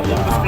Pak.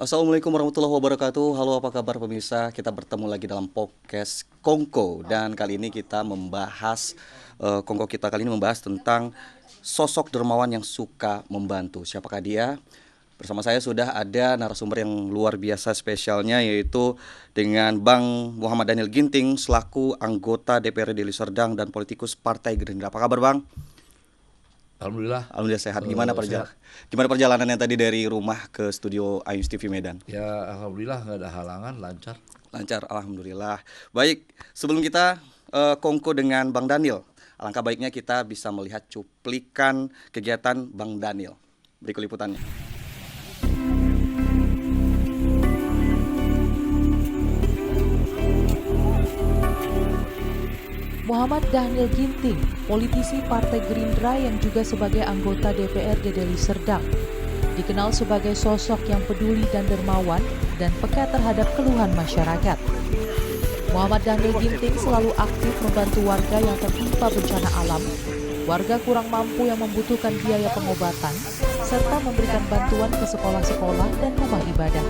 Assalamualaikum warahmatullahi wabarakatuh. Halo, apa kabar pemirsa? Kita bertemu lagi dalam podcast Kongko. Dan kali ini kita membahas Kongko kita kali ini membahas tentang sosok dermawan yang suka membantu. Siapakah dia? Bersama saya sudah ada narasumber yang luar biasa spesialnya, yaitu dengan Bang Muhammad Daniel Ginting selaku anggota DPRD Deli Serdang dan politikus Partai Gerindra. Apa kabar, Bang? Alhamdulillah Sehat. Gimana perjalanannya tadi dari rumah ke studio Ayus TV Medan? ya, alhamdulillah nggak ada halangan, Lancar, alhamdulillah. Baik, sebelum kita kongko dengan Bang Daniel, alangkah baiknya kita bisa melihat cuplikan kegiatan Bang Daniel. Berikut liputannya. Muhammad Daniel Ginting, politisi Partai Gerindra yang juga sebagai anggota DPRD Deli Serdang, dikenal sebagai sosok yang peduli dan dermawan dan peka terhadap keluhan masyarakat. Muhammad Daniel Ginting selalu aktif membantu warga yang tertimpa bencana alam, warga kurang mampu yang membutuhkan biaya pengobatan, serta memberikan bantuan ke sekolah-sekolah dan rumah ibadah.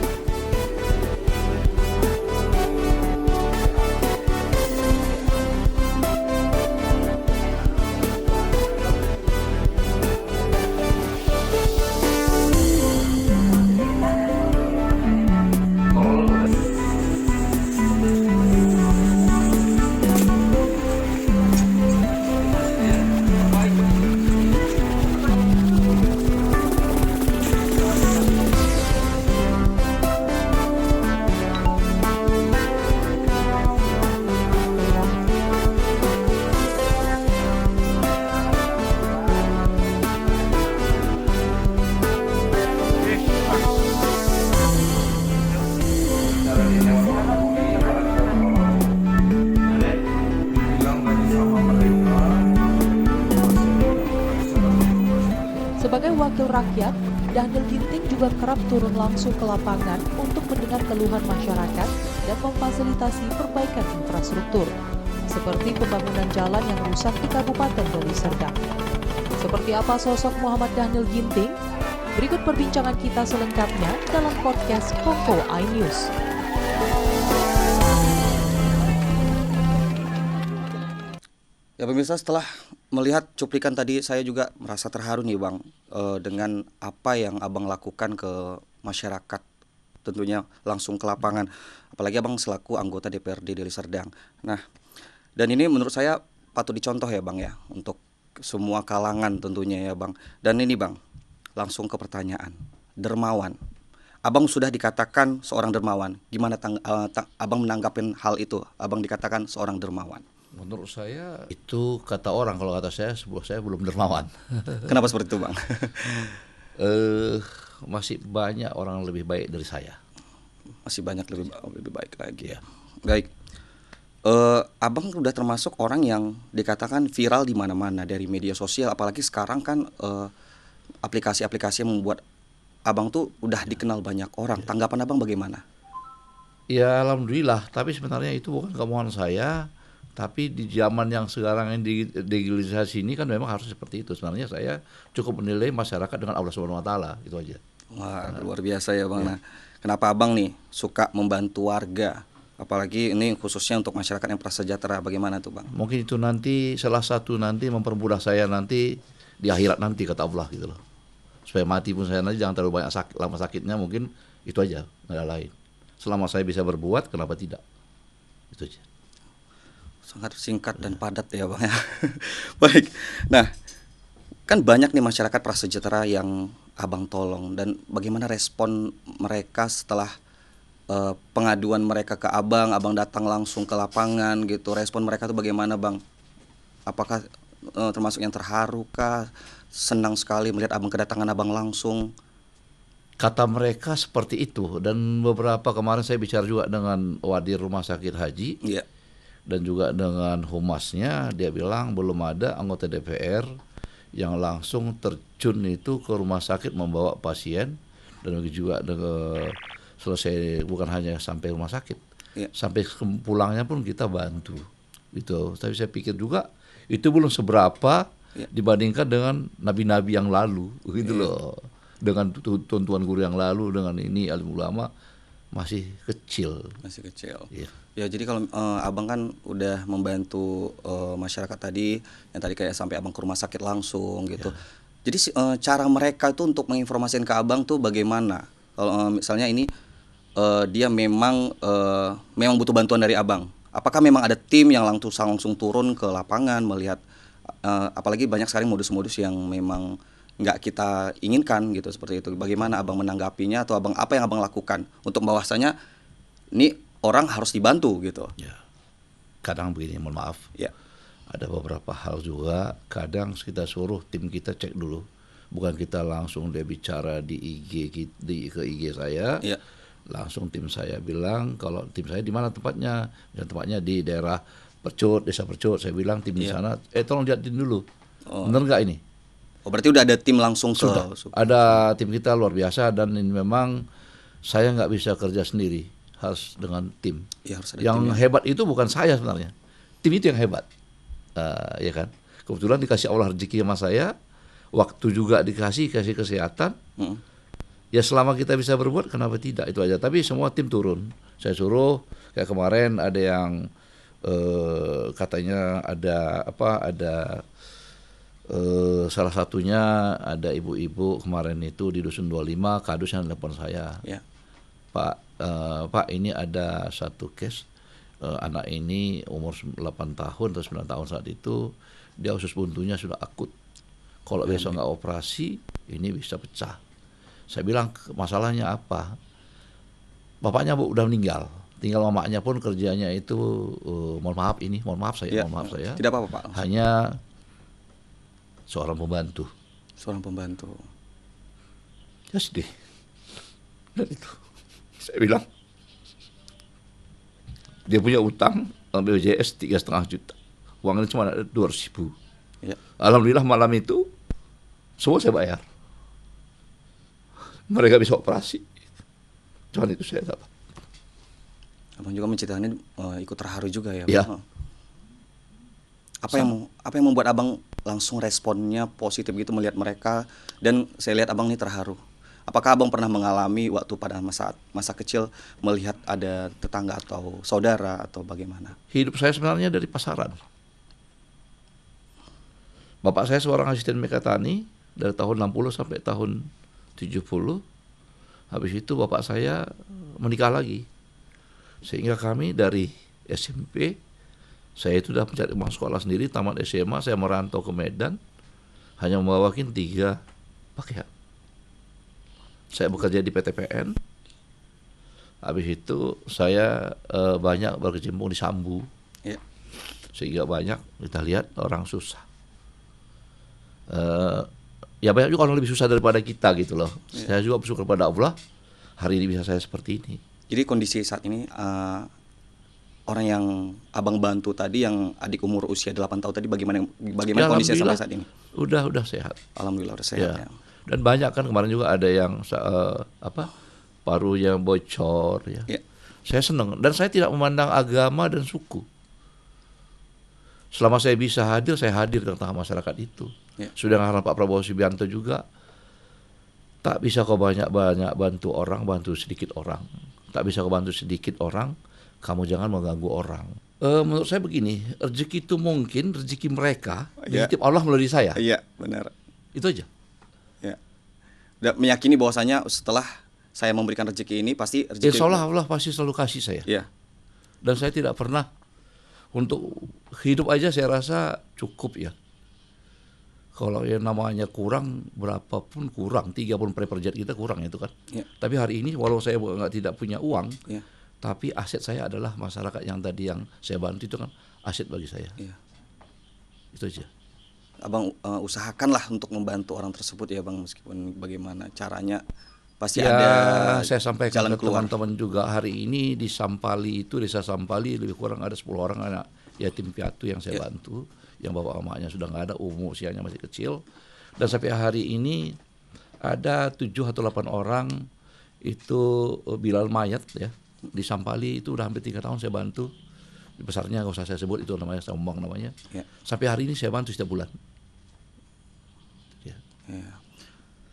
Sebagai wakil rakyat, Daniel Ginting juga kerap turun langsung ke lapangan untuk mendengar keluhan masyarakat dan memfasilitasi perbaikan infrastruktur, seperti pembangunan jalan yang rusak di Kabupaten Deli Serdang. Seperti apa sosok Muhammad Daniel Ginting? Berikut perbincangan kita selengkapnya dalam podcast Kongko iNews. Ya pemirsa, setelah melihat cuplikan tadi saya juga merasa terharu nih Bang, dengan apa yang Abang lakukan ke masyarakat, tentunya langsung ke lapangan, apalagi Abang selaku anggota DPRD Deli Serdang. Nah, dan ini menurut saya patut dicontoh ya Bang ya, untuk semua kalangan tentunya ya Bang. Dan ini Bang, langsung ke pertanyaan, dermawan. Abang sudah dikatakan seorang dermawan, gimana Abang menanggapin hal itu? Abang dikatakan seorang dermawan. Menurut saya itu kata orang, kalau kata saya belum dermawan. Kenapa seperti itu Bang? Masih banyak orang lebih baik dari saya. Masih banyak lebih baik lagi ya. Baik. Abang udah termasuk orang yang dikatakan viral di mana-mana dari media sosial, apalagi sekarang kan aplikasi-aplikasi yang membuat Abang tuh udah dikenal banyak orang. Tanggapan Abang bagaimana? Ya alhamdulillah, tapi sebenarnya itu bukan kemauan saya. Tapi di zaman yang sekarang yang digitalisasi ini kan memang harus seperti itu. Sebenarnya saya cukup menilai masyarakat dengan Allah Subhanahu Wa Taala, itu aja. Wah, luar biasa ya Bang. Ya. Nah, kenapa Abang nih suka membantu warga? Apalagi ini khususnya untuk masyarakat yang prasejahtera, bagaimana tuh Bang? Mungkin itu nanti salah satu nanti mempermudah saya nanti di akhirat nanti, kata Allah gitu loh. Supaya mati pun saya nanti jangan terlalu banyak lama sakitnya, mungkin itu aja, nggak ada lain. Selama saya bisa berbuat, kenapa tidak? Itu aja. Sangat singkat dan padat ya Bang ya. Baik. Nah, kan banyak nih masyarakat prasejahtera yang Abang tolong, dan bagaimana respon mereka setelah pengaduan mereka ke Abang datang langsung ke lapangan gitu. Respon mereka tuh bagaimana Bang? Apakah termasuk yang terharu kah? Senang sekali melihat Abang kedatangan Abang langsung? Kata mereka seperti itu, dan beberapa kemarin saya bicara juga dengan wadir rumah sakit haji. Iya. dan juga dengan humasnya, dia bilang belum ada anggota DPR yang langsung terjun itu ke rumah sakit membawa pasien, dan begitu juga selesai, bukan hanya sampai rumah sakit, sampai pulangnya pun kita bantu gitu. Tapi saya pikir juga itu belum seberapa dibandingkan dengan nabi-nabi yang lalu gitu loh, dengan tuan-tuan guru yang lalu, dengan ini alim ulama masih kecil. Ya, jadi kalau abang kan udah membantu masyarakat tadi, yang tadi kayak sampai abang ke rumah sakit langsung gitu. Jadi cara mereka itu untuk menginformasikan ke abang tuh bagaimana? Kalau misalnya ini dia memang butuh bantuan dari abang, apakah memang ada tim yang langsung turun ke lapangan melihat, apalagi banyak sekali modus-modus yang memang nggak kita inginkan gitu, seperti itu. Bagaimana abang menanggapinya, atau apa yang abang lakukan untuk bahwasanya ini orang harus dibantu gitu? Ya, kadang begini, mohon maaf. Ya. Ada beberapa hal juga, kadang kita suruh tim kita cek dulu, bukan kita langsung dia bicara di IG ke IG saya. Ya. Langsung tim saya bilang, kalau tim saya di mana tempatnya? Dan tempatnya di daerah Percut, desa Percut. Saya bilang tim di sana, tolong lihatin dulu, bener nggak ini? Oh, berarti udah ada tim langsung Sudah. Ada tim kita luar biasa, dan ini memang saya nggak bisa kerja sendiri, harus dengan tim. Ya, harus ada yang tim, hebat itu bukan saya sebenarnya, tim itu yang hebat, ya kan. Kebetulan dikasih Allah rezeki sama saya, waktu juga dikasih kesehatan. Ya selama kita bisa berbuat, kenapa tidak, itu aja. Tapi semua tim turun, saya suruh. Kayak kemarin ada yang katanya ada salah satunya ada ibu-ibu kemarin itu di Dusun 25, kadus yang telepon saya. Ya. Pak, ini ada satu case, anak ini umur 8 tahun atau 9 tahun saat itu, dia usus buntunya sudah akut. Kalau besok nggak operasi, ini bisa pecah. Saya bilang, masalahnya apa? Bapaknya udah meninggal, tinggal mamanya pun kerjanya itu, mohon maaf saya. Tidak apa-apa, Pak. Hanya seorang pembantu. Ya sedih. Dan itu saya bilang, dia punya utang BPJS 3,5 juta. Uangnya cuma ada 200.000. Ya. Alhamdulillah malam itu semua saya bayar. Mereka bisa operasi. Cuman itu saya dapat. Abang juga menceritakannya ikut terharu juga ya. Ya. Apa yang membuat abang langsung responnya positif gitu melihat mereka, dan saya lihat abang ini terharu. Apakah abang pernah mengalami waktu pada masa kecil melihat ada tetangga atau saudara atau bagaimana? Hidup saya sebenarnya dari pasaran. Bapak saya seorang asisten mekatani dari tahun 60 sampai tahun 70. Habis itu bapak saya menikah lagi. Sehingga kami dari SMP, saya itu sudah mencari uang sekolah sendiri, tamat SMA, saya merantau ke Medan, hanya membawakan 3 pakaian. Saya bekerja di PTPN. Habis itu saya banyak berkecimpung di Sambu. Ya. Sehingga banyak kita lihat orang susah. Ya banyak juga orang lebih susah daripada kita gitu loh. Ya. Saya juga bersyukur kepada Allah, hari ini bisa saya seperti ini. Jadi kondisi saat ini orang yang abang bantu tadi, yang adik umur usia 8 tahun tadi, bagaimana ya, kondisinya sampai saat ini? Udah sehat. Alhamdulillah udah sehat ya. Dan banyak kan kemarin juga ada yang paru yang bocor ya. Ya. Saya senang, dan saya tidak memandang agama dan suku. Selama saya bisa hadir, saya hadir di tengah masyarakat itu. Ya. Sudah ngarang Pak Prabowo Subianto juga, tak bisa kau banyak bantu orang, bantu sedikit orang. Tak bisa kau bantu sedikit orang, kamu jangan mengganggu orang. Menurut saya begini, rezeki itu mungkin rezeki mereka, dititip Allah melalui saya. Iya, benar. Itu aja. Ya. Dan meyakini bahwasanya setelah saya memberikan rezeki ini, pasti rezeki Insya Allah pasti selalu kasih saya. Iya. Dan saya tidak pernah, untuk hidup aja saya rasa cukup ya. Kalau yang namanya kurang, berapapun kurang, 3 pun preperjet kita kurang itu kan. Ya. Tapi hari ini walau saya tidak punya uang, ya, tapi aset saya adalah masyarakat yang tadi yang saya bantu, itu kan aset bagi saya. Ya. Itu aja. Abang usahakanlah untuk membantu orang tersebut ya Bang, meskipun bagaimana caranya pasti ya, ada. Saya sampaikan jalan ke teman-teman juga, hari ini di Sampali itu, desa Sampali lebih kurang ada 10 orang anak yatim piatu yang saya bantu, yang bapak mamanya sudah nggak ada, umur usianya masih kecil. Dan sampai hari ini ada 7 atau 8 orang itu Bilal mayat ya di Sampali, itu udah hampir 3 tahun saya bantu. Besarnya nggak usah saya sebut, itu namanya Sombong namanya. Sampai hari ini saya bantu setiap bulan.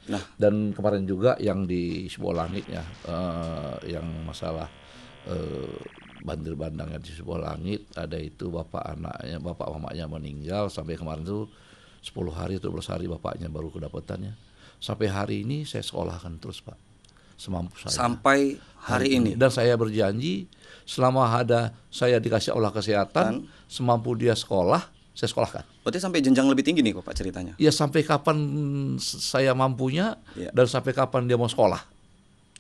Nah, dan kemarin juga yang di Sebuah Langit ya, yang masalah banjir bandangnya di Sebuah Langit, ada itu bapak mamanya meninggal, sampai kemarin itu 10 hari atau 12 hari bapaknya baru kedapatannya. Sampai hari ini saya sekolahkan terus Pak, semampu saya. Sampai hari ini. Dan saya berjanji selama ada saya dikasih Allah kesehatan, semampu dia sekolah, saya sekolahkan. Berarti sampai jenjang lebih tinggi nih kok Pak ceritanya? Ya sampai kapan saya mampunya dan sampai kapan dia mau sekolah.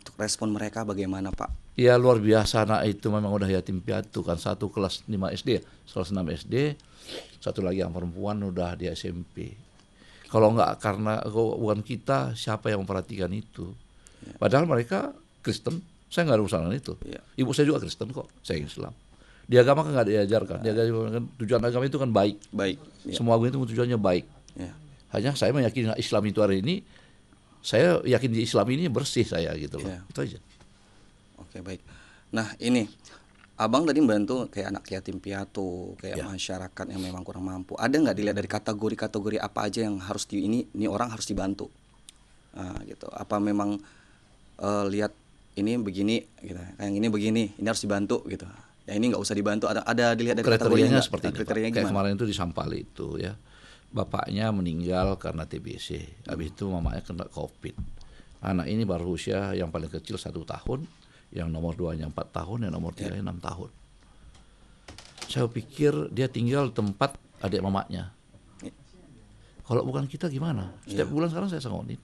Untuk respon mereka bagaimana Pak? Ya luar biasa, anak itu memang udah yatim piatu kan, satu kelas 5 SD, kelas 6 SD, satu lagi yang perempuan udah di SMP. Kalau enggak karena bukan kita, siapa yang memperhatikan itu? Padahal mereka Kristen, saya nggak ada urusan dengan itu. Ibu saya juga Kristen kok, saya Islam. Di agama kan nggak diajarkan. Tujuan agama itu kan baik. Semua agama itu tujuannya baik. Hanya saya meyakini Islam itu hari ini, saya yakin di Islam ini bersih saya gitu loh. Itu aja. Oke, baik. Nah ini, Abang tadi membantu kayak anak yatim piatu, kayak masyarakat yang memang kurang mampu. Ada nggak dilihat dari kategori-kategori apa aja yang harus ini orang harus dibantu? Nah, gitu. Apa memang lihat ini begini, gitu. Yang ini begini, ini harus dibantu gitu. Ya ini nggak usah dibantu, ada dilihat dari kriterianya seperti ini. Kriterianya kayak kemarin itu di Sampali itu ya, bapaknya meninggal karena TBC, habis itu mamanya kena COVID. Anak ini baru usia yang paling kecil 1 tahun, yang nomor 2-nya 4 tahun, yang nomor 3-nya 6 tahun. Saya pikir dia tinggal tempat adik mamanya. Kalau bukan kita gimana? Setiap bulan sekarang saya sangonin.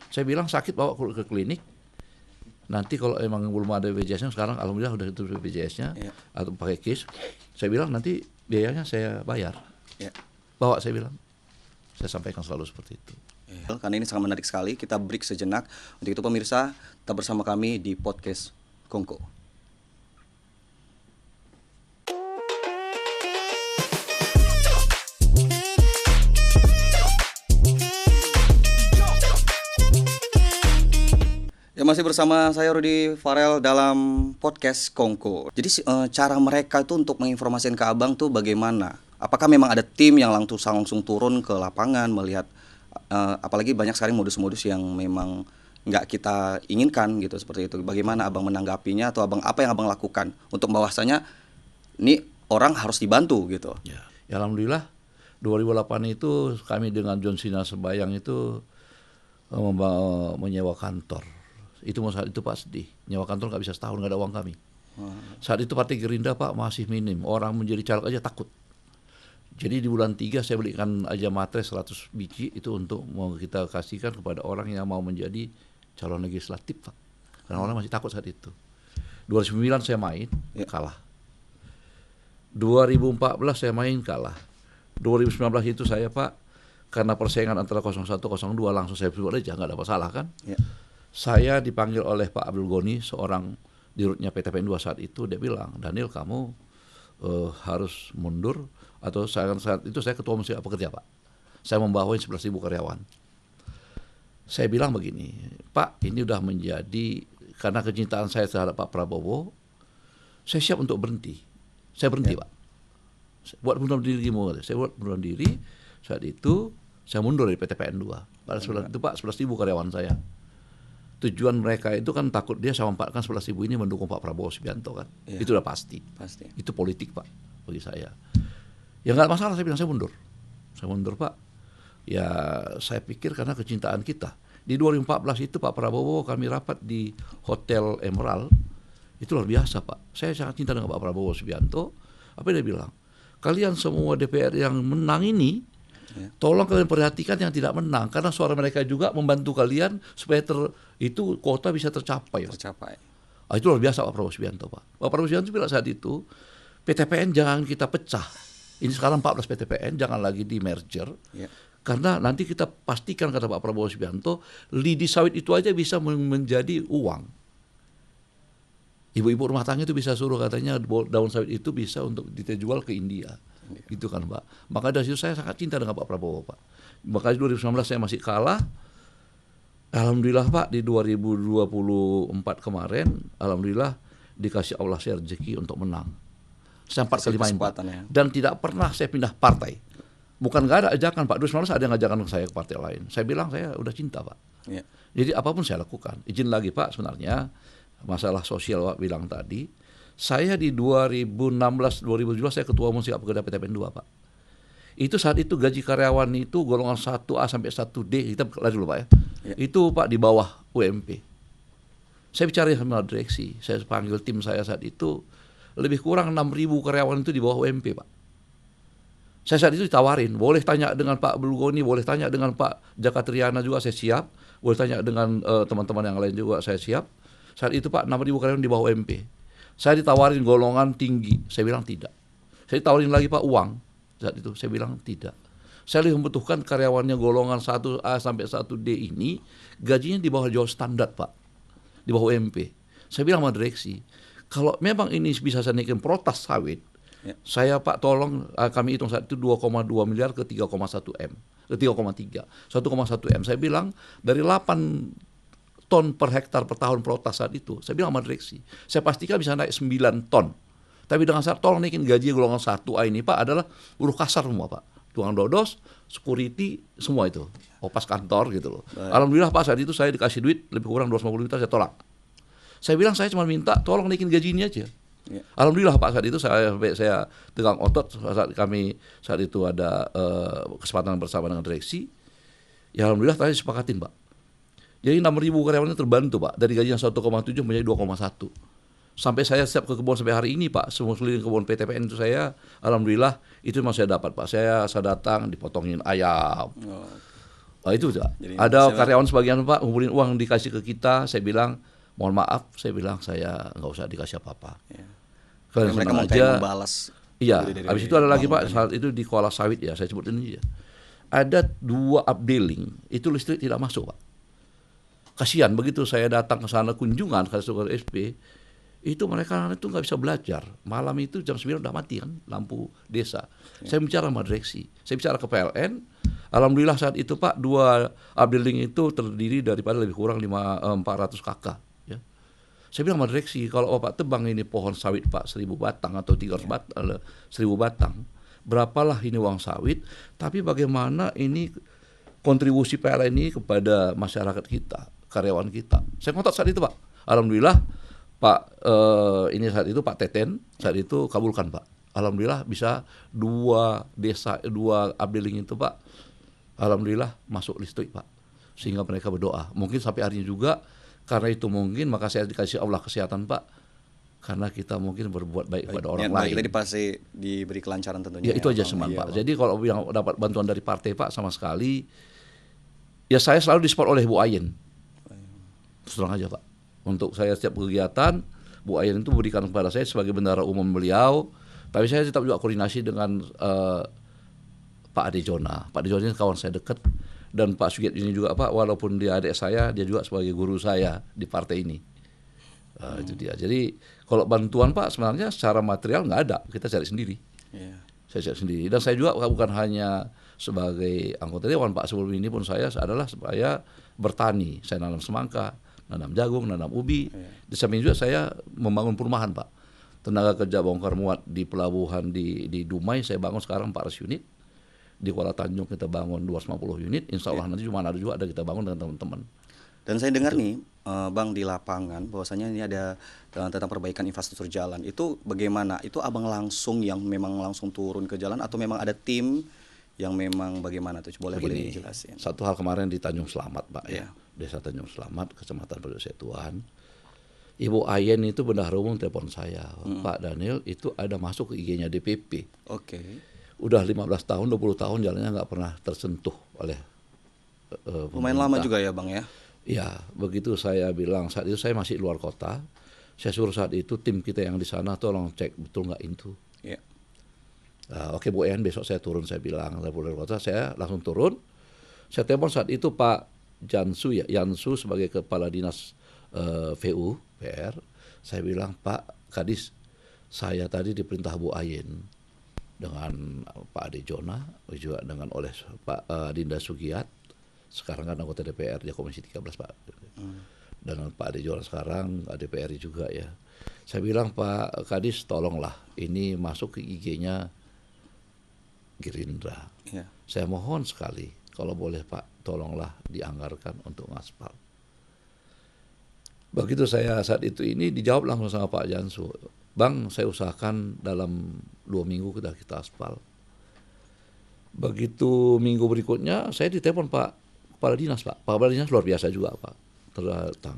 Saya bilang sakit bawa ke klinik. Nanti kalau emang belum ada BPJS-nya, sekarang alhamdulillah udah itu BPJS-nya atau pakai KIS, saya bilang nanti biayanya saya bayar. Bawa, saya bilang. Saya sampaikan selalu seperti itu. Karena ini sangat menarik sekali, kita break sejenak. Untuk itu pemirsa, tetap bersama kami di podcast Kongko. Ya, masih bersama saya Rudy Farel dalam podcast Kongko. Jadi cara mereka itu untuk menginformasikan ke Abang tuh bagaimana? Apakah memang ada tim yang langsung turun ke lapangan melihat, apalagi banyak sekali modus-modus yang memang nggak kita inginkan gitu, seperti itu. Bagaimana Abang menanggapinya, atau apa yang Abang lakukan untuk bahwasanya ini orang harus dibantu gitu? Ya alhamdulillah 2008 itu kami dengan John Sina Sebayang itu menyewa kantor. Itu saat itu Pak sedih, nyewa kantor nggak bisa setahun, nggak ada uang kami. Saat itu Partai Gerindra Pak masih minim, orang menjadi caleg aja takut. Jadi di bulan 3 saya belikan aja matres 100 biji itu untuk mau kita kasihkan kepada orang yang mau menjadi calon legislatif Pak. Karena orang masih takut saat itu. 2009 saya main, kalah. 2014 saya main, kalah. 2019 itu saya Pak, karena persaingan antara 01, 02 langsung saya buat aja, nggak ada masalah kan. Saya dipanggil oleh Pak Abdul Goni, seorang dirutnya PTPN 2 saat itu. Dia bilang, Daniel kamu harus mundur, atau saat itu saya ketua Komisi Pekerja Pak. Saya membawain 11.000 karyawan. Saya bilang begini, Pak ini udah menjadi, karena kecintaan saya terhadap Pak Prabowo, saya siap untuk berhenti. Saya berhenti Pak. Saya buat bunuh diri, saat itu saya mundur dari PTPN 2. Pada saat itu Pak 11.000 karyawan saya. Tujuan mereka itu kan takut dia saya manfaatkan 11.000 ini mendukung Pak Prabowo Subianto kan. Itu udah pasti. Itu politik Pak bagi saya. Ya nggak masalah, saya bilang saya mundur Pak. Ya saya pikir karena kecintaan kita. Di 2014 itu Pak Prabowo kami rapat di Hotel Emerald. Itu luar biasa Pak. Saya sangat cinta dengan Pak Prabowo Subianto. Apa dia bilang? Kalian semua DPR yang menang ini, tolong kalian perhatikan yang tidak menang, karena suara mereka juga membantu kalian supaya itu kuota bisa tercapai. Itu luar biasa Pak Prabowo Subianto Pak. Pak Prabowo Subianto bilang saat itu, PTPN jangan kita pecah. Ini sekarang 14 PTPN, jangan lagi di merger. Karena nanti kita pastikan, kata Pak Prabowo Subianto, lidi sawit itu aja bisa menjadi uang. Ibu-ibu rumah tangga itu bisa suruh katanya daun sawit itu bisa untuk dijual ke India. Gitu kan Pak. Maka dari situ saya sangat cinta dengan Pak Prabowo Pak. Maka 2019 saya masih kalah. Alhamdulillah Pak di 2024 kemarin, alhamdulillah dikasih Allah saya rezeki untuk menang. Saya 4 kali main Pak. Ya. Dan tidak pernah saya pindah partai. Bukan nggak ada ajakan Pak. 2019 ada yang ngajakan saya ke partai lain. Saya bilang saya udah cinta Pak. Ya. Jadi apapun saya lakukan. Izin lagi Pak sebenarnya. Masalah sosial Pak bilang tadi, saya di 2016-2017 saya ketua umum Sikap Pekerja PTPN 2 Pak. Itu saat itu gaji karyawan itu golongan 1A sampai 1D, kita lari dulu Pak ya. Itu Pak di bawah UMP. Saya bicara sama direksi, saya panggil tim saya saat itu, lebih kurang 6.000 karyawan itu di bawah UMP Pak. Saya saat itu ditawarin, boleh tanya dengan Pak Bulgoni, boleh tanya dengan Pak Jaka Triana juga saya siap, boleh tanya dengan teman-teman yang lain juga saya siap. Saat itu Pak 6.000 karyawan di bawah UMP. Saya ditawarin golongan tinggi, saya bilang tidak. Saya ditawarin lagi Pak uang, saat itu saya bilang tidak. Saya lebih membutuhkan karyawannya golongan 1A sampai 1D ini gajinya di bawah jauh standar Pak, di bawah UMP. Saya bilang sama direksi, kalau memang ini bisa saya naikin protas sawit, saya Pak tolong kami hitung saat itu 2,2 miliar ke 3,1 M, ke 3,3, 1,1 M. Saya bilang dari 8 ton per hektar per tahun protas saat itu, saya bilang sama direksi, saya pastikan bisa naik 9 ton. Tapi dengan syarat tolong naikin gaji golongan 1A ini Pak adalah buruh kasar semua Pak. Tukang dodos, security, semua itu. Opas kantor gitu loh. Baik. Alhamdulillah Pak saat itu saya dikasih duit lebih kurang 250 juta saya tolak. Saya bilang saya cuma minta tolong naikin gaji ini aja. Ya. Alhamdulillah Pak saat itu saya tegang otot saat itu ada kesempatan bersama dengan direksi. Ya alhamdulillah saya sepakatin Pak. Jadi 6.000 karyawannya terbantu Pak, dari gaji yang 1,7 menjadi 2,1. Sampai saya siap ke kebun sampai hari ini Pak, semua keliling kebun PTPN itu saya, alhamdulillah itu masih saya dapat Pak. Saya datang dipotongin ayam. Itu Pak. Ada karyawan sebagian Pak ngumpulin uang dikasih ke kita, saya bilang mohon maaf, saya bilang saya nggak usah dikasih apa-apa. Ya. Kalian mereka mau aja membalas. Iya, habis itu ada lagi Pak, saat itu di Kuala Sawit ya, saya sebutin ini ya. Ada 2 updeling, itu listrik tidak masuk Pak. Kasihan begitu saya datang ke sana kunjungan ke SP, itu mereka itu nggak bisa belajar. Malam itu jam 9 udah mati kan lampu desa. Saya bicara sama direksi, saya bicara ke PLN. Alhamdulillah saat itu Pak 2 upbuilding itu terdiri daripada lebih kurang 400 kakak. Ya. Saya bilang sama direksi, kalau Bapak tebang ini pohon sawit Pak 1.000 batang atau 300 batang, 1.000 batang, berapalah ini uang sawit? Tapi bagaimana ini kontribusi PLN ini kepada masyarakat kita? Karyawan kita. Saya kontak saat itu Pak. Alhamdulillah Pak ini saat itu Pak Teten saat itu kabulkan Pak. Alhamdulillah bisa 2 desa 2 upbuilding itu Pak. Alhamdulillah masuk listrik Pak. Sehingga mereka berdoa. Mungkin sampai hari ini juga karena itu mungkin maka saya dikasih Allah kesehatan Pak. Karena kita mungkin berbuat baik kepada orang lain. Kita pasti diberi kelancaran tentunya. Ya itu aja seman Pak. Jadi kalau yang dapat bantuan dari partai Pak sama sekali ya saya selalu disupport oleh Bu Ayen. Terus aja Pak. Untuk saya setiap kegiatan, Bu Ayen itu berikan kepada saya sebagai bendahara umum beliau. Tapi saya tetap juga koordinasi dengan Pak Ade Jona. Pak Ade Jona ini kawan saya dekat. Dan Pak Sugit ini juga Pak, walaupun dia adik saya, dia juga sebagai guru saya di partai ini. Itu dia. Jadi kalau bantuan Pak sebenarnya secara material nggak ada. Kita cari sendiri. Saya cari sendiri. Dan saya juga bukan hanya sebagai anggota dewan Pak. Sebelum ini pun saya adalah supaya bertani. Saya nanam semangka, nanam jagung, nanam ubi. Di samping juga saya membangun perumahan Pak. Tenaga kerja bongkar muat di pelabuhan di Dumai saya bangun sekarang 400 unit. Di Kuala Tanjung kita bangun 250 unit. Insya Allah nanti cuma ada juga ada kita bangun dengan teman-teman. Dan saya dengar nih Bang di lapangan bahwasanya ini ada tentang perbaikan infrastruktur jalan. Itu bagaimana? Itu Abang langsung yang memang langsung turun ke jalan atau memang ada tim yang memang bagaimana tuh? Boleh dijelasin. Satu hal kemarin di Tanjung Selamat Pak ya. Desa Tanjung Selamat, Kecamatan Persetuan. Ibu Ayen itu bendahara umum telepon saya, Pak Daniel itu ada masuk ke IG-nya DPP. Udah 15 tahun, 20 tahun jalannya nggak pernah tersentuh oleh lumayan lama juga ya Bang ya? Iya, begitu saya bilang saat itu saya masih luar kota. Saya suruh saat itu tim kita yang di sana tolong cek betul nggak itu. Oke Bu Ayen besok saya turun, saya bilang saya luar kota, saya langsung turun. Saya telepon saat itu Pak Jansu sebagai kepala dinas VU PR. Saya bilang, Pak Kadis, saya tadi diperintah Bu Ayen dengan Pak Ade Jona, juga dengan oleh Pak Dinda Sugiat, sekarang kan anggota DPR di Komisi 13 Pak. Dan Pak Ade Jona sekarang DPR juga ya. Saya bilang, Pak Kadis, tolonglah ini masuk ke IG-nya Gerindra. Ya. Saya mohon sekali, kalau boleh Pak, tolonglah dianggarkan untuk ngaspal. Begitu saya saat itu ini dijawab langsung sama Pak Jansu, Bang, saya usahakan dalam 2 minggu kita aspal. Begitu minggu berikutnya saya ditelepon Pak Kepala Dinas, Pak. Pak Kepala Dinas luar biasa juga, Pak.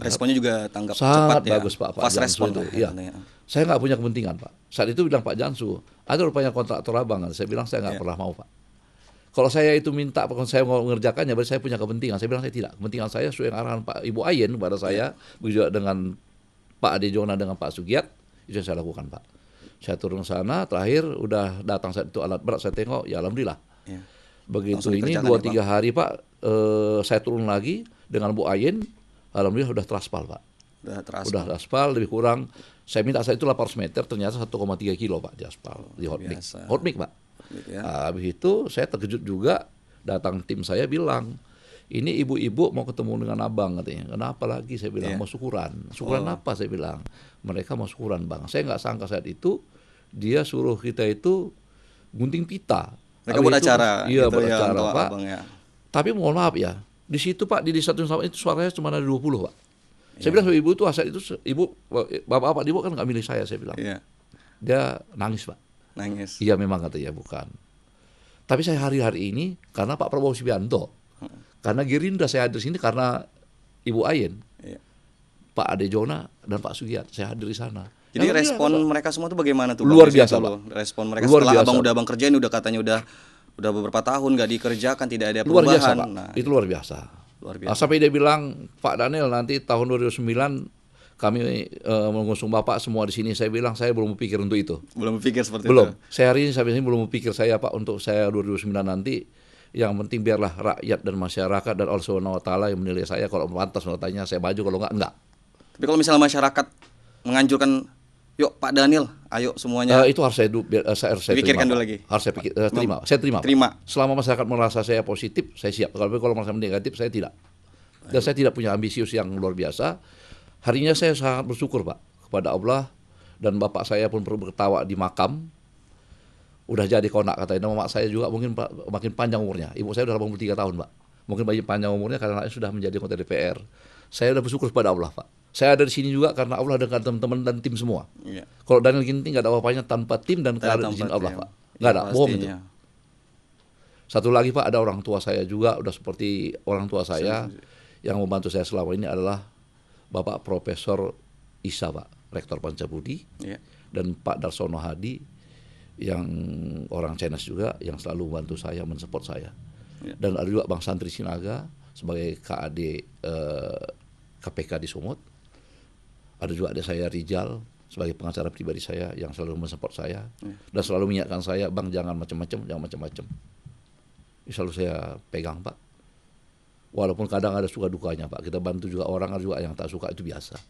Responnya juga tanggap sangat cepat ya. bagus Pak Fast Jansu respon itu. lah, Iya. ya. Saya nggak punya kepentingan Pak. Saat itu bilang Pak Jansu, ada rupanya kontraktor abang. Saya bilang saya nggak pernah mau Pak. Kalau saya itu minta, kalau saya mau mengerjakannya, berarti saya punya kepentingan. Saya bilang saya tidak. Kepentingan saya sesuai arahan Pak Ibu Ayen kepada saya, juga dengan Pak Ade Jona dengan Pak Sugiat, itu yang saya lakukan Pak. Saya turun ke sana, terakhir udah datang saat itu alat berat, saya tengok, ya alhamdulillah. Ya. Begitu ini 2-3 hari Pak, saya turun lagi dengan Bu Ayen, alhamdulillah udah teraspal Pak. Udah teraspal, lebih kurang, saya minta saat itu 800 meter, ternyata 1,3 kilo Pak di aspal, di hot mix. Hot mix Pak. Ya. Habis itu saya terkejut juga, datang tim saya bilang, ini ibu-ibu mau ketemu dengan abang katanya. Kenapa lagi? Saya bilang mau syukuran. Syukuran apa? Saya bilang mereka mau syukuran bang. Saya nggak sangka saat itu dia suruh kita itu gunting pita. Mereka buat acara. Iya gitu buat ya, acara Pak. Ya. Tapi mohon maaf ya, di situ Pak di desa Tunsama itu suaranya cuma ada 20 Pak. Saya bilang sama ibu itu saat itu ibu bapak ibu kan nggak milih saya bilang. Ya. Dia nangis Pak. Nangis. Iya memang katanya bukan. Tapi saya hari-hari ini karena Pak Prabowo Subianto. Karena Gerindra saya hadir sini karena Ibu Ayen, Pak Ade Jona dan Pak Sugiat, saya hadir di sana. Jadi respon mereka semua tuh bagaimana tuh? Luar biasa Pak. Respon mereka luar setelah biasa. abang kerjain udah katanya udah beberapa tahun nggak dikerjakan, tidak ada luar perubahan. Biasa, Pak. Nah, itu luar biasa. Luar biasa. Sampai dia bilang Pak Daniel nanti tahun 2009 kami mengusung Bapak semua di sini. Saya bilang saya belum berpikir untuk itu. Belum berpikir seperti belum. itu. Saya hari ini sampai sini belum berpikir saya Pak untuk saya 2009 nanti. Yang penting biarlah rakyat dan masyarakat dan Allah Subhanahu wa taala yang menilai saya. Kalau pantas menurutnya saya maju, kalau enggak. Tapi kalau misalnya masyarakat menganjurkan, yuk Pak Daniel, ayo semuanya. Itu harus saya pikirkan dulu lagi. Harus saya terima. Saya terima. Terima. Selama masyarakat merasa saya positif, saya siap. Kalau merasa negatif, saya tidak. Dan saya tidak punya ambisius yang luar biasa. Harinya saya sangat bersyukur Pak kepada Allah, dan bapak saya pun berketawa di makam. Udah jadi konak katanya. Mama saya juga mungkin makin panjang umurnya. Ibu saya udah 83 tahun Pak. Mungkin banyak panjang umurnya karena sudah menjadi anggota DPR. Saya udah bersyukur kepada Allah Pak. Saya ada di sini juga karena Allah dengan teman-teman dan tim semua. Iya. Kalau Daniel Ginting nggak ada apa-apanya tanpa tim dan karena izin Allah Pak. Nggak ada, bohong itu. Satu lagi Pak, ada orang tua saya juga, udah seperti orang tua saya yang membantu saya selama ini adalah Bapak Profesor Isa Pak, Rektor Pancabudi, dan Pak Darsono Hadi yang orang Chinese juga yang selalu membantu saya, mensupport saya. Dan ada juga Bang Santri Sinaga sebagai KAD KPK di Sumut. Ada juga ada saya Rijal sebagai pengacara pribadi saya yang selalu mensupport saya dan selalu mengingatkan saya, Bang jangan macam-macam, jangan macam-macam. Ini selalu saya pegang Pak. Walaupun kadang ada suka dukanya Pak, kita bantu juga orang, ada juga yang tak suka, itu biasa.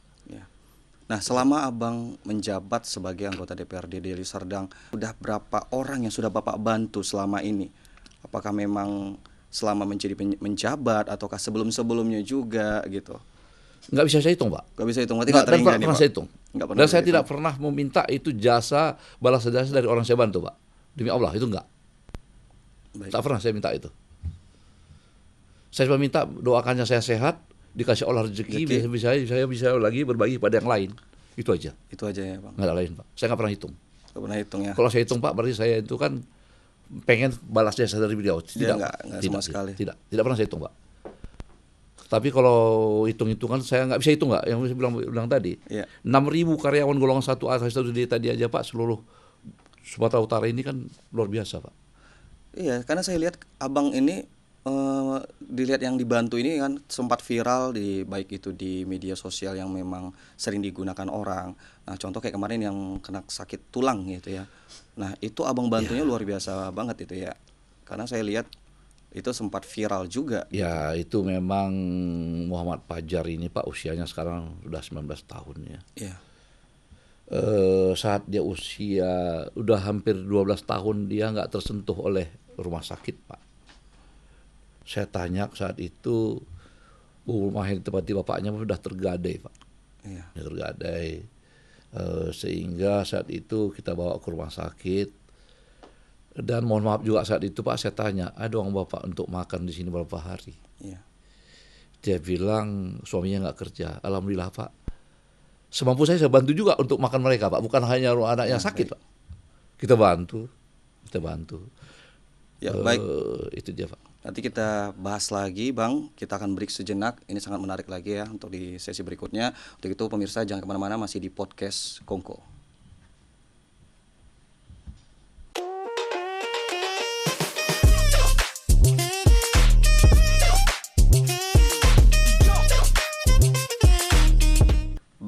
Nah, selama abang menjabat sebagai anggota DPRD Deli Serdang, udah berapa orang yang sudah Bapak bantu selama ini? Apakah memang selama menjadi menjabat ataukah sebelum-sebelumnya juga gitu? Nggak bisa saya hitung Pak. Nggak bisa hitung, berarti nggak pernah saya hitung. Dan saya tidak pernah meminta itu jasa balas jasa dari orang saya bantu Pak. Demi Allah itu enggak. Tak pernah saya minta itu. Saya cuma minta doakannya saya sehat, dikasih Allah rezeki, saya bisa lagi berbagi pada yang lain. Itu aja. Itu aja ya Bang. Nggak ada lain Pak. Saya nggak pernah hitung. Nggak pernah hitung ya. Kalau saya hitung Pak, berarti saya itu kan pengen balas jasa dari beliau. Tidak sama sekali. Tidak pernah saya hitung Pak. Tapi kalau hitung-hitungan saya nggak bisa hitung Pak. Yang saya bilang tadi, 6.000 karyawan golongan 1A, 1D tadi aja Pak, seluruh Sumatera Utara ini kan luar biasa Pak. Iya, karena saya lihat abang ini dilihat yang dibantu ini kan sempat viral baik itu di media sosial yang memang sering digunakan orang. Nah, contoh kayak kemarin yang kena sakit tulang gitu ya. Nah, itu abang bantunya luar biasa banget itu ya. Karena saya lihat itu sempat viral juga. Ya, itu memang Muhammad Fajar ini Pak usianya sekarang sudah 19 tahun ya. Iya. saat dia usia udah hampir 12 tahun dia nggak tersentuh oleh rumah sakit, Pak. Saya tanya saat itu, Bu Mahir tepati bapaknya sudah tergadai, Pak. Iya. Dia tergadai. Sehingga saat itu kita bawa ke rumah sakit. Dan mohon maaf juga saat itu, Pak, saya tanya, ada uang Bapak untuk makan di sini berapa hari? Iya. Dia bilang suaminya nggak kerja. Alhamdulillah, Pak. Semampu saya bantu juga untuk makan mereka, Pak. Bukan hanya anak yang sakit, Pak. Kita bantu. Ya, baik. Itu dia, Pak. Nanti kita bahas lagi, Bang. Kita akan break sejenak. Ini sangat menarik lagi ya untuk di sesi berikutnya. Untuk itu pemirsa jangan kemana-mana, masih di podcast Kongko.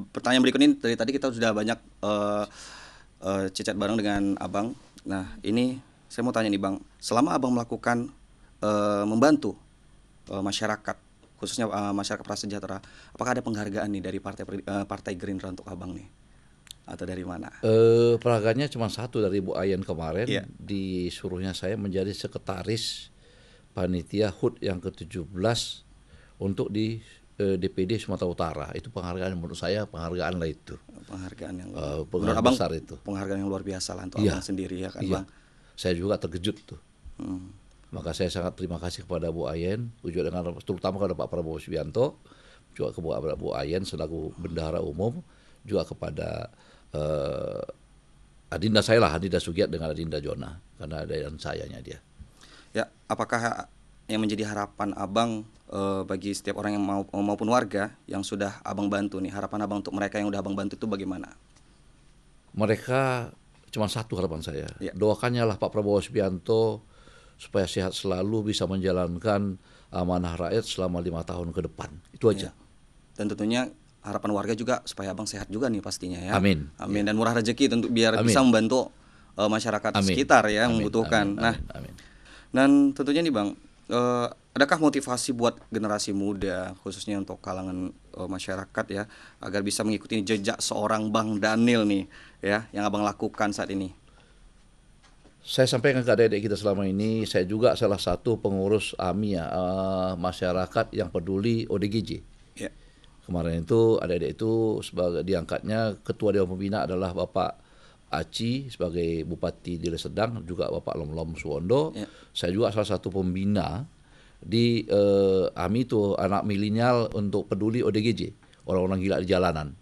Pertanyaan berikut ini dari tadi kita sudah banyak cicat bareng dengan Abang. Nah, ini saya mau tanya nih, Bang. Selama Abang melakukan membantu masyarakat, khususnya masyarakat prasejahtera, apakah ada penghargaan nih dari Partai Gerindra untuk Abang nih? Atau dari mana? Penghargaannya cuma satu dari Bu Ayen kemarin. Iya. Disuruhnya saya menjadi sekretaris panitia HUT yang ke-17 untuk di DPD Sumatera Utara. Itu penghargaan menurut saya, penghargaan lah itu. Penghargaan yang penghargaan Abang besar itu. Penghargaan yang luar biasa lah untuk Iya. Abang sendiri ya kan, Iya. Bang? Saya juga terkejut tuh. Maka saya sangat terima kasih kepada Bu Ayen, juga dengan terutama kepada Pak Prabowo Subianto, juga kepada Bu Ayen selaku bendahara umum, juga kepada Adinda saya lah, Adinda Sugiat dengan Adinda Jona, karena ada yang sayanya dia. Ya, apakah yang menjadi harapan Abang bagi setiap orang yang maupun warga yang sudah Abang bantu nih, harapan Abang untuk mereka yang udah Abang bantu itu bagaimana? Mereka cuma satu harapan saya, Ya. doakannya lah Pak Prabowo Subianto supaya sehat selalu, bisa menjalankan amanah rakyat selama 5 tahun ke depan. Itu aja. Ya. Dan tentunya harapan warga juga supaya Abang sehat juga nih pastinya ya. Amin. Amin. Dan murah rezeki tentu biar Amin. bisa membantu masyarakat Amin. sekitar ya yang Amin. membutuhkan. Amin. Nah, Amin. dan tentunya nih Bang, adakah motivasi buat generasi muda khususnya untuk kalangan masyarakat ya agar bisa mengikuti jejak seorang Bang Daniel nih ya yang Abang lakukan saat ini? Saya sampaikan ke adik-adik kita selama ini, saya juga salah satu pengurus AMI ya, masyarakat yang peduli ODGJ. Ya. Kemarin itu adik-adik itu sebagai diangkatnya ketua Dewan Pembina adalah Bapak Aci sebagai Bupati Deli Serdang, juga Bapak Lom Suwondo. Ya. Saya juga salah satu pembina di AMI itu, anak milenial untuk peduli ODGJ, orang-orang gila di jalanan.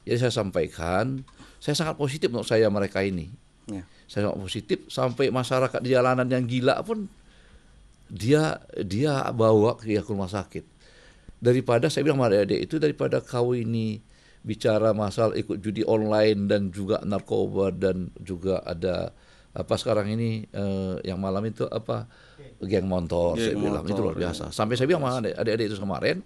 Jadi saya sampaikan, saya sangat positif untuk saya mereka ini. Ya. Saya sangat positif, sampai masyarakat di jalanan yang gila pun dia bawa ke rumah sakit. Daripada saya bilang sama adik-adik itu, daripada kau ini bicara masalah ikut judi online dan juga narkoba dan juga ada apa sekarang ini yang malam itu apa geng motor, saya bilang itu luar biasa. Sampai saya bilang sama adik-adik itu kemarin,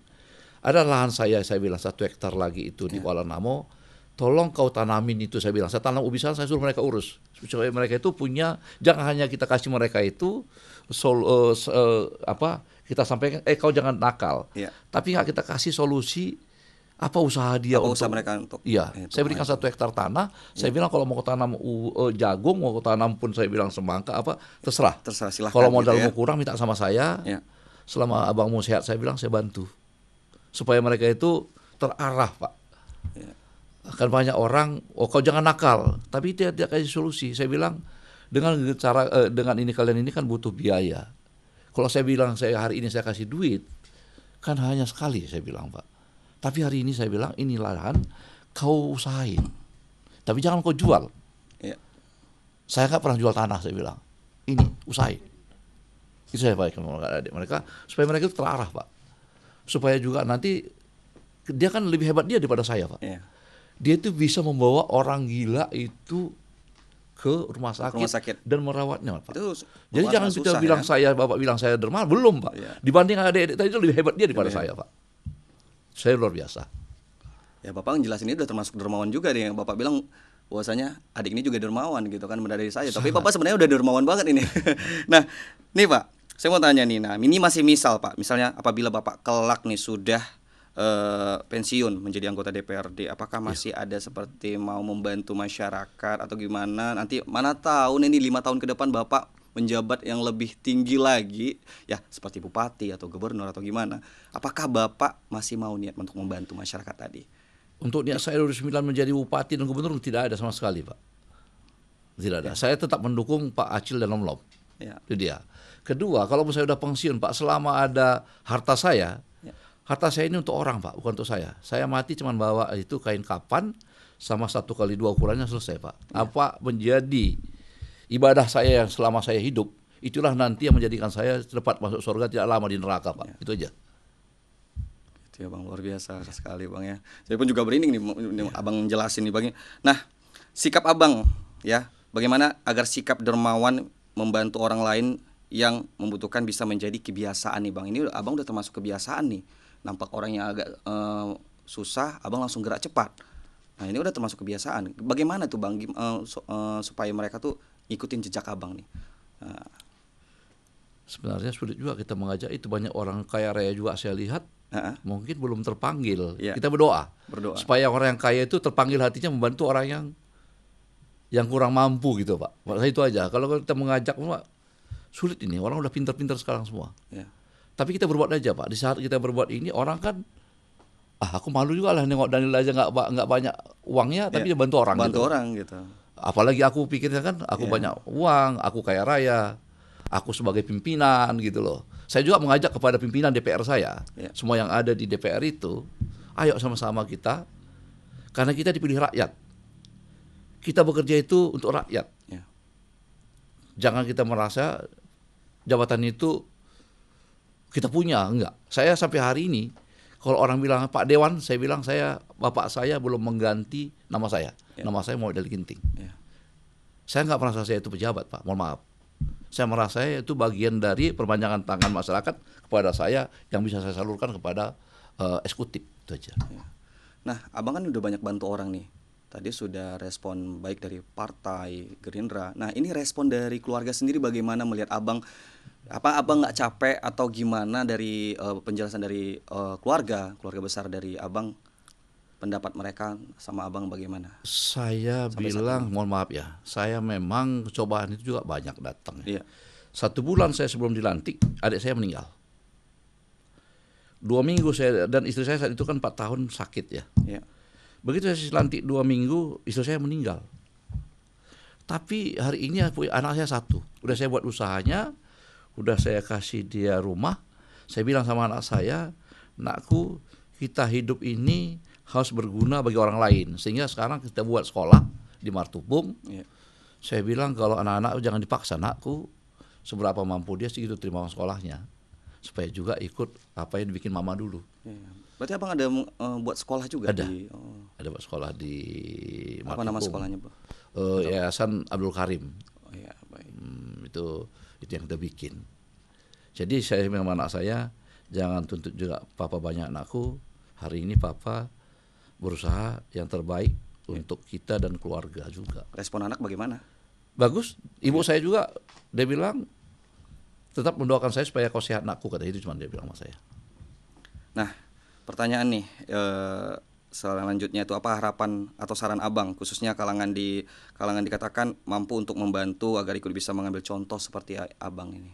ada lahan saya bilang 1 hektar lagi itu di Kuala Namo, tolong kau tanamin itu, saya bilang. Saya tanam ubi sana, saya suruh mereka urus. Supaya mereka itu punya, jangan hanya kita kasih mereka itu kita sampaikan kau jangan nakal. Ya. Tapi nggak kita kasih solusi apa usaha dia Apa untuk usaha mereka untuk saya berikan 1 hektar tanah. Saya bilang kalau mau tanam jagung, mau tanam pun saya bilang semangka apa terserah. Silahkan. Kalau modal gitu ya. mau kurang minta sama saya. Ya. Selama abangmu sehat, saya bilang saya bantu. Supaya mereka itu terarah, Pak. Ya. Akan banyak orang, kau jangan nakal, tapi dia kasih solusi. Saya bilang dengan cara dengan ini kalian ini kan butuh biaya. Kalau saya bilang hari ini saya kasih duit, kan hanya sekali saya bilang, Pak. Tapi hari ini saya bilang ini lahan kau usahain, tapi jangan kau jual. Ya. Saya nggak pernah jual tanah, saya bilang ini usahain. Itu saya baikkan adik mereka supaya mereka itu terarah, Pak. Supaya juga nanti dia kan lebih hebat dia daripada saya, Pak. Ya. Dia itu bisa membawa orang gila itu ke rumah sakit. Dan merawatnya, Pak. Jadi jangan kita bilang ya? Bapak bilang saya dermawan, belum, Pak. Ya. Dibanding adik-adik tadi itu lebih hebat dia daripada saya, Pak. Saya luar biasa. Ya, Bapak ngejelasin ini udah termasuk dermawan juga nih. Bapak bilang bahwasanya adik ini juga dermawan gitu kan benar dari saya. Tapi Bapak sebenarnya udah dermawan banget ini. Nah, nih Pak, saya mau tanya nih. Nah, ini masih misal, Pak. Misalnya apabila Bapak kelak nih sudah pensiun menjadi anggota DPRD, apakah masih ada seperti mau membantu masyarakat atau gimana? Nanti mana tahu nih 5 tahun ke depan Bapak menjabat yang lebih tinggi lagi, ya seperti bupati atau gubernur atau gimana. Apakah Bapak masih mau niat untuk membantu masyarakat tadi? Untuk niat saya 2009 menjadi bupati dan gubernur tidak ada sama sekali, Pak. Tidak ada. Saya tetap mendukung Pak Acil dan Om Lom. Ya. Itu dia. Kedua, kalau saya udah pensiun, Pak, selama ada harta saya, harta saya ini untuk orang, Pak, bukan untuk saya. Saya mati cuma bawa itu kain kapan sama 1x2 ukurannya, selesai, Pak. Apa menjadi ibadah saya yang selama saya hidup, itulah nanti yang menjadikan saya cepat masuk surga, tidak lama di neraka, Pak. Itu aja. Itu ya Bang, luar biasa sekali Bang ya. Saya pun juga berinding nih Abang jelasin nih Bang. Nah, sikap Abang ya, bagaimana agar sikap dermawan membantu orang lain yang membutuhkan bisa menjadi kebiasaan nih Bang. Ini Abang udah termasuk kebiasaan nih. Nampak orang yang agak susah, Abang langsung gerak cepat. Nah, ini udah termasuk kebiasaan. Bagaimana tuh Bang supaya mereka tuh ikutin jejak Abang nih? Nah. Sebenarnya sulit juga kita mengajak itu, banyak orang kaya raya juga saya lihat mungkin belum terpanggil. Kita berdoa supaya orang yang kaya itu terpanggil hatinya membantu orang yang kurang mampu gitu, Pak. Maksudnya itu aja. Kalau kita mengajak, Pak, sulit ini. Orang udah pintar-pintar sekarang semua. Tapi kita berbuat aja, Pak. Di saat kita berbuat ini, orang kan, aku malu juga lah nengok Daniel aja nggak banyak uangnya, tapi dia bantu orang. Bantu orang gitu. Apalagi aku pikirnya kan, aku banyak uang, aku kaya raya, aku sebagai pimpinan gitu loh. Saya juga mengajak kepada pimpinan DPR saya, semua yang ada di DPR itu, ayo sama-sama kita, karena kita dipilih rakyat. Kita bekerja itu untuk rakyat. Jangan kita merasa jabatan itu kita punya, enggak. Saya sampai hari ini, kalau orang bilang Pak Dewan, saya bilang bapak saya belum mengganti nama saya. Nama saya Muhammad Ali Ginting. Saya nggak merasa saya itu pejabat, Pak. Mohon maaf. Saya merasa itu bagian dari perpanjangan tangan masyarakat kepada saya yang bisa saya salurkan kepada eksekutif. Itu aja. Nah, Abang kan udah banyak bantu orang nih. Tadi sudah respon baik dari partai Gerindra. Nah, ini respon dari keluarga sendiri bagaimana melihat Abang? Apa Abang nggak capek atau gimana dari penjelasan dari keluarga besar dari Abang? Pendapat mereka sama Abang bagaimana? Saya bilang, mohon maaf ya, saya memang cobaan itu juga banyak datang. 1 bulan saya sebelum dilantik, adik saya meninggal. 2 minggu saya, dan istri saya saat itu kan 4 tahun sakit ya. Begitu saya dilantik 2 minggu, istri saya meninggal. Tapi hari ini anak saya 1. Udah saya buat usahanya, udah saya kasih dia rumah. Saya bilang sama anak saya, nakku, kita hidup ini harus berguna bagi orang lain. Sehingga sekarang kita buat sekolah di Martubung. Saya bilang kalau anak-anak jangan dipaksa, nakku, seberapa mampu dia segitu terima uang sekolahnya. Supaya juga ikut apa yang dibikin mama dulu. Berarti Abang ada buat sekolah juga? Ada. Ada buat sekolah di Martubung. Apa nama sekolahnya, Bang? Yayasan Abdul Karim. Baik. Itu yang kita bikin. Jadi saya memang anak saya, jangan tuntut juga papa banyak anakku. Hari ini papa berusaha yang terbaik untuk kita dan keluarga juga. Respon anak bagaimana? Bagus. Ibu saya juga, dia bilang tetap mendoakan saya supaya kau sehat nakku, kata itu cuma dia bilang sama saya. Nah, pertanyaan nih selanjutnya itu apa harapan atau saran Abang khususnya kalangan dikatakan mampu untuk membantu agar ikut bisa mengambil contoh seperti Abang ini?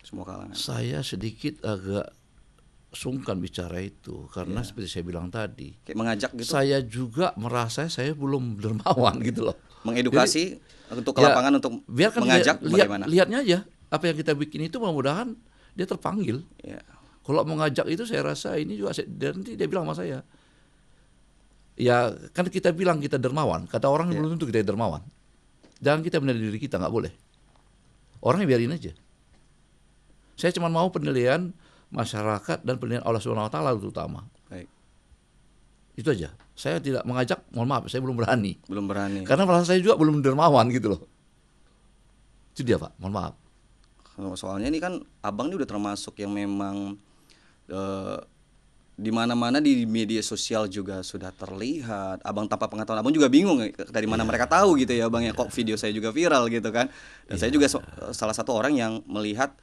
Semua kalangan. Saya sedikit agak sungkan bicara itu karena seperti saya bilang tadi, kayak mengajak gitu. Saya juga merasa saya belum dermawan gitu loh. Mengedukasi. Jadi, untuk ke lapangan untuk biarkan mengajak bagaimana? Lihatnya aja apa yang kita bikin itu, mudah-mudahan dia terpanggil. Kalau mengajak itu saya rasa ini juga, nanti dia bilang sama saya, ya kan kita bilang kita dermawan, kata orang belum tentu kita dermawan. Jangan kita menilai diri kita, nggak boleh. Orangnya biarin aja. Saya cuma mau penilaian masyarakat dan penilaian Allah Subhanahu Wa Taala terutama. Baik. Itu aja. Saya tidak mengajak, mohon maaf, saya belum berani. Belum berani. Karena merasa saya juga belum dermawan gitu loh. Itu dia, Pak, mohon maaf. Soalnya ini kan Abang ini udah termasuk yang memang di mana-mana di media sosial juga sudah terlihat. Abang tanpa pengetahuan Abang juga bingung dari mana mereka tahu gitu ya Bang ya, kok video saya juga viral gitu kan. Dan saya juga salah satu orang yang melihat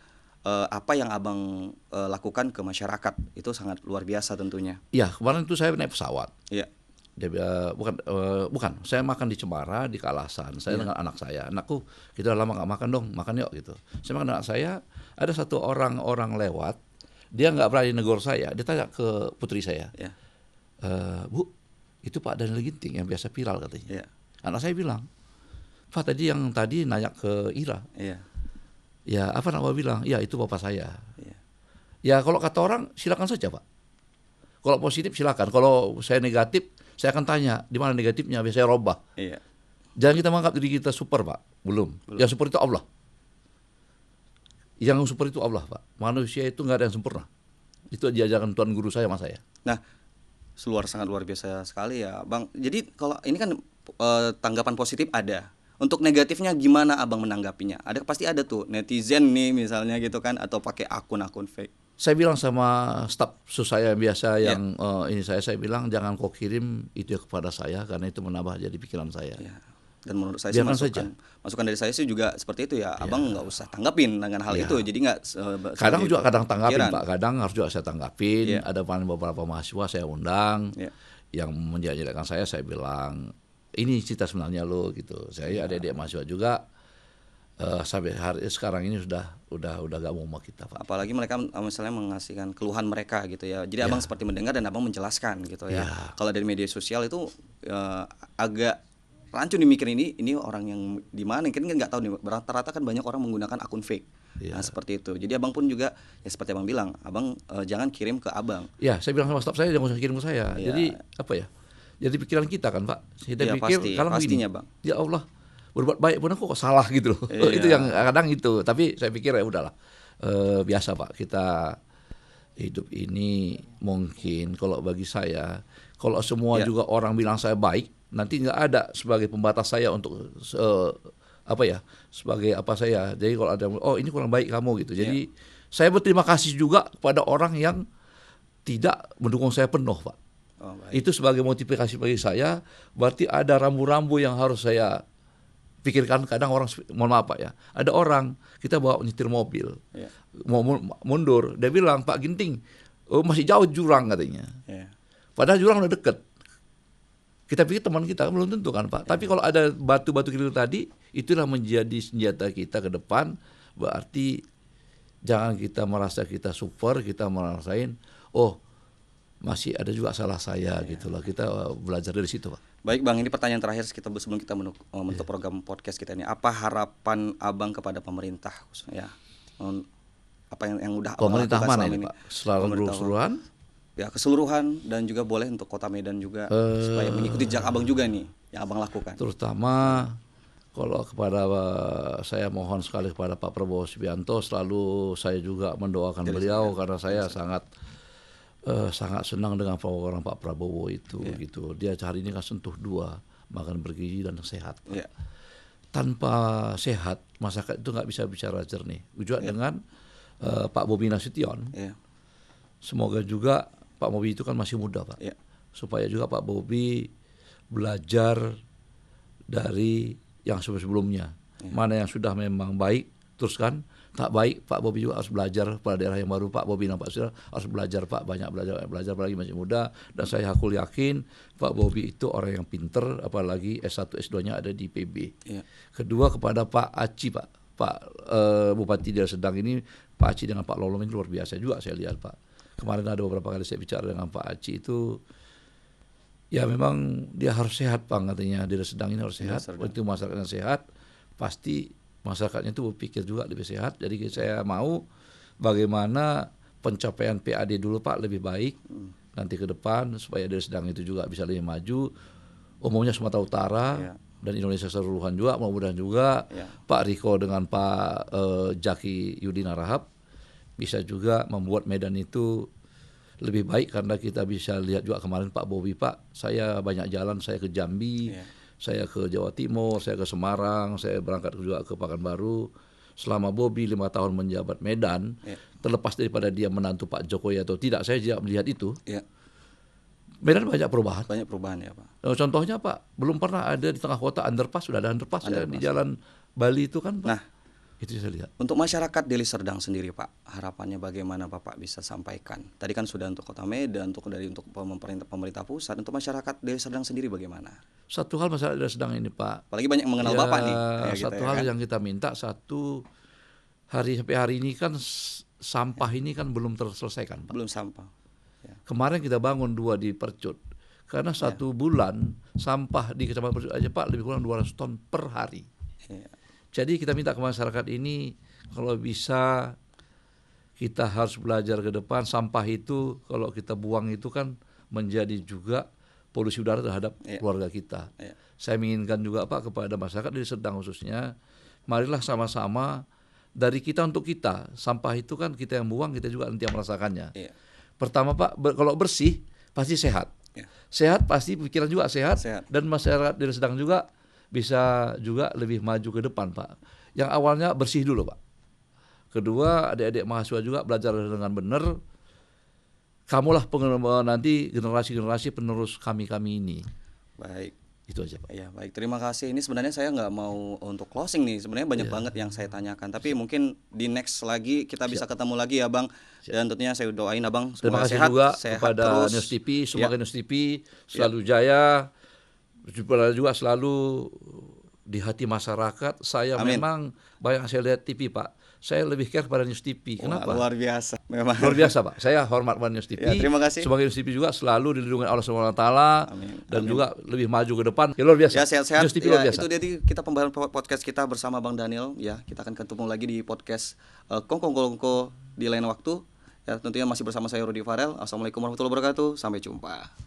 apa yang abang lakukan ke masyarakat itu sangat luar biasa tentunya. Iya, kemarin itu saya naik pesawat. Iya. Bukan, saya makan di Cemara di Kalasan. Saya dengan anak saya. Anakku, kita udah lama nggak makan dong, makan yuk gitu. Saya makan dengan anak saya. Ada satu orang lewat, dia nggak berani negor saya. Dia tanya ke putri saya, Iya. Bu, itu Pak Daniel Ginting yang biasa viral katanya. Iya. Anak saya bilang, Pak yang tadi nanya ke Ira. Iya. Ya apa nama bilang? Ya itu bapak saya. Iya. Ya kalau kata orang silakan saja Pak. Kalau positif silakan. Kalau saya negatif, saya akan tanya di mana negatifnya. Biar saya robah. Iya. Jangan kita menganggap diri kita super Pak. Belum. Yang super itu Allah. Yang super itu Allah Pak. Manusia itu nggak ada yang sempurna. Itu diajarkan Tuhan Guru saya sama saya. Nah, sangat luar biasa sekali ya, Bang. Jadi kalau ini kan tanggapan positif ada. Untuk negatifnya gimana abang menanggapinya? Pasti ada tuh netizen nih misalnya gitu kan, atau pakai akun-akun fake. Saya bilang sama staf sus saya yang biasa yang ini saya bilang jangan kau kirim itu kepada saya karena itu menambah jadi pikiran saya. Ya. Dan menurut saya Biarkan sih saja. masukan dari saya sih juga seperti itu ya. Abang nggak usah tanggapin dengan hal itu. Jadi nggak kadang tanggapin Pak, kadang harus juga saya tanggapin. Ya. Ada beberapa mahasiswa saya undang yang menjadikan saya bilang ini cerita sebenarnya lo gitu. Saya adik-adik mahasiswa juga sampai hari sekarang ini sudah gak mau sama kita Pak. Apalagi mereka misalnya mengasihkan keluhan mereka gitu ya. Jadi abang seperti mendengar dan abang menjelaskan gitu ya. Kalau dari media sosial itu agak rancu nih mikir ini orang yang di mana kan nggak tahu nih. Rata-rata kan banyak orang menggunakan akun fake. Nah seperti itu. Jadi abang pun juga ya seperti abang bilang, abang jangan kirim ke abang. Ya saya bilang sama staf saya jangan usah kirim ke saya. Jadi apa ya? Jadi pikiran kita kan Pak. Kita pikir kalau pastinya begini, Bang. Ya Allah berbuat baik pun kok salah gitu loh. Itu yang kadang itu. Tapi saya pikir ya udahlah. Biasa Pak, kita hidup ini mungkin kalau bagi saya, kalau semua juga orang bilang saya baik, nanti nggak ada sebagai pembatas saya untuk sebagai apa saya. Jadi kalau ada ini kurang baik kamu gitu. Jadi saya berterima kasih juga kepada orang yang tidak mendukung saya penuh Pak. Itu sebagai motivasi bagi saya. Berarti ada rambu-rambu yang harus saya pikirkan. Kadang orang, mohon maaf Pak ya, ada orang kita bawa nyetir mobil mau mundur, dia bilang Pak Ginting masih jauh jurang katanya. Padahal jurang udah deket. Kita pikir teman kita belum tentu kan Pak. Tapi kalau ada batu-batu kecil tadi, itulah menjadi senjata kita ke depan. Berarti jangan kita merasa kita super, kita merasain masih ada juga salah saya gitu loh. Kita belajar dari situ Pak. Baik Bang, ini pertanyaan terakhir sebelum kita menutup program podcast kita ini. Apa harapan abang kepada pemerintah khususnya? Apa yang udah pemerintah abang lakukan mana selama ini Pak? Keseluruhan? Ya keseluruhan dan juga boleh untuk Kota Medan juga supaya mengikuti jejak abang juga nih yang abang lakukan. Terutama kalau kepada saya mohon sekali kepada Pak Prabowo Subianto, selalu saya juga mendoakan beliau karena saya sangat senang dengan program Pak Prabowo itu gitu. Dia hari ini kan sentuh 2, makan bergizi dan sehat. Tanpa sehat masyarakat itu nggak bisa bicara jernih. Juga dengan Pak Bobi Nasution. Semoga juga Pak Bobi itu kan masih muda Pak. Supaya juga Pak Bobi belajar dari yang sebelumnya. Mana yang sudah memang baik teruskan. Tak baik, Pak Bobi juga harus belajar pada daerah yang baru. Pak Bobi dan Pak Surya harus belajar Pak, banyak belajar apalagi masih muda. Dan saya yakin Pak Bobi itu orang yang pinter, apalagi S1 S2-nya ada di PB. Kedua kepada Pak Aci Pak Bupati Deli Serdang ini, Pak Aci dengan Pak Lolom ini luar biasa juga saya lihat Pak. Kemarin ada beberapa kali saya bicara dengan Pak Aci itu, ya memang dia harus sehat Pak katanya. Deli Serdang ini harus sehat. Itu masyarakatnya sehat, pasti masyarakatnya itu berpikir juga lebih sehat. Jadi saya mau bagaimana pencapaian PAD dulu Pak lebih baik nanti ke depan supaya Deli Serdang itu juga bisa lebih maju. Umumnya Sumatera Utara dan Indonesia keseluruhan juga, mudah-mudahan juga Pak Riko dengan Pak Jaki Yudin Rahab bisa juga membuat Medan itu lebih baik karena kita bisa lihat juga kemarin Pak Bobi Pak, saya banyak jalan, saya ke Jambi. Saya ke Jawa Timur, saya ke Semarang, saya berangkat juga ke Pekanbaru. Selama Bobi 5 tahun menjabat Medan, terlepas daripada dia menantu Pak Jokowi atau tidak, saya tidak melihat itu. Medan banyak perubahan. Banyak perubahan ya Pak. Contohnya Pak, belum pernah ada di tengah kota underpass, sudah ada underpass. Ya, di jalan Bali itu kan Pak. Nah, Itu saya lihat. Untuk masyarakat Deli Serdang sendiri Pak, harapannya bagaimana Bapak bisa sampaikan? Tadi kan sudah untuk Kota Medan, untuk pemerintah pusat, untuk masyarakat Deli Serdang sendiri bagaimana? Satu hal masalah Deli Serdang ini Pak. Apalagi banyak mengenal Bapak nih. Satu hal yang kita minta, sampai hari ini kan sampah ini kan belum terselesaikan Pak. Belum sampah. Ya. Kemarin kita bangun 2 di Percut. Karena 1 bulan sampah di Kecamatan Percut aja Pak lebih kurang 200 ton per hari. Ya. Jadi kita minta ke masyarakat ini kalau bisa kita harus belajar ke depan, sampah itu kalau kita buang itu kan menjadi juga polusi udara terhadap keluarga kita. Saya menginginkan juga Pak kepada masyarakat Deli Serdang khususnya, marilah sama-sama dari kita untuk kita. Sampah itu kan kita yang buang, kita juga nanti yang merasakannya. Pertama Pak, kalau bersih pasti sehat. Sehat pasti pikiran juga sehat. Dan masyarakat Deli Serdang juga bisa juga lebih maju ke depan Pak. Yang awalnya bersih dulu Pak. Kedua, adik-adik mahasiswa juga belajar dengan benar. Kamulah nanti generasi-generasi penerus kami ini. Baik. Itu aja Pak. Ya baik, terima kasih. Ini sebenarnya saya nggak mau untuk closing nih. Sebenarnya banyak banget yang saya tanyakan. Tapi mungkin di next lagi kita bisa ketemu lagi ya Bang. Dan tentunya saya doain Abang terima semoga kasih sehat, juga sehat kepada terus. News TV. Semoga News TV selalu jaya. Juga selalu di hati masyarakat. Saya memang banyak saya lihat TV Pak. Saya lebih care pada News TV. Kenapa? Wah, luar biasa. Memang. Luar biasa Pak. Saya hormat pada News TV. Ya, terima kasih. Semoga News TV juga selalu dilindungi Allah SWT dan juga lebih maju ke depan. Ya, luar biasa. Ya, sehat-sehat. News TV luar biasa. Itu jadi kita pembahasan podcast kita bersama Bang Daniel. Ya, kita akan ketemu lagi di podcast Kongko di lain waktu. Ya, tentunya masih bersama saya Rudy Farel. Assalamualaikum warahmatullahi wabarakatuh. Sampai jumpa.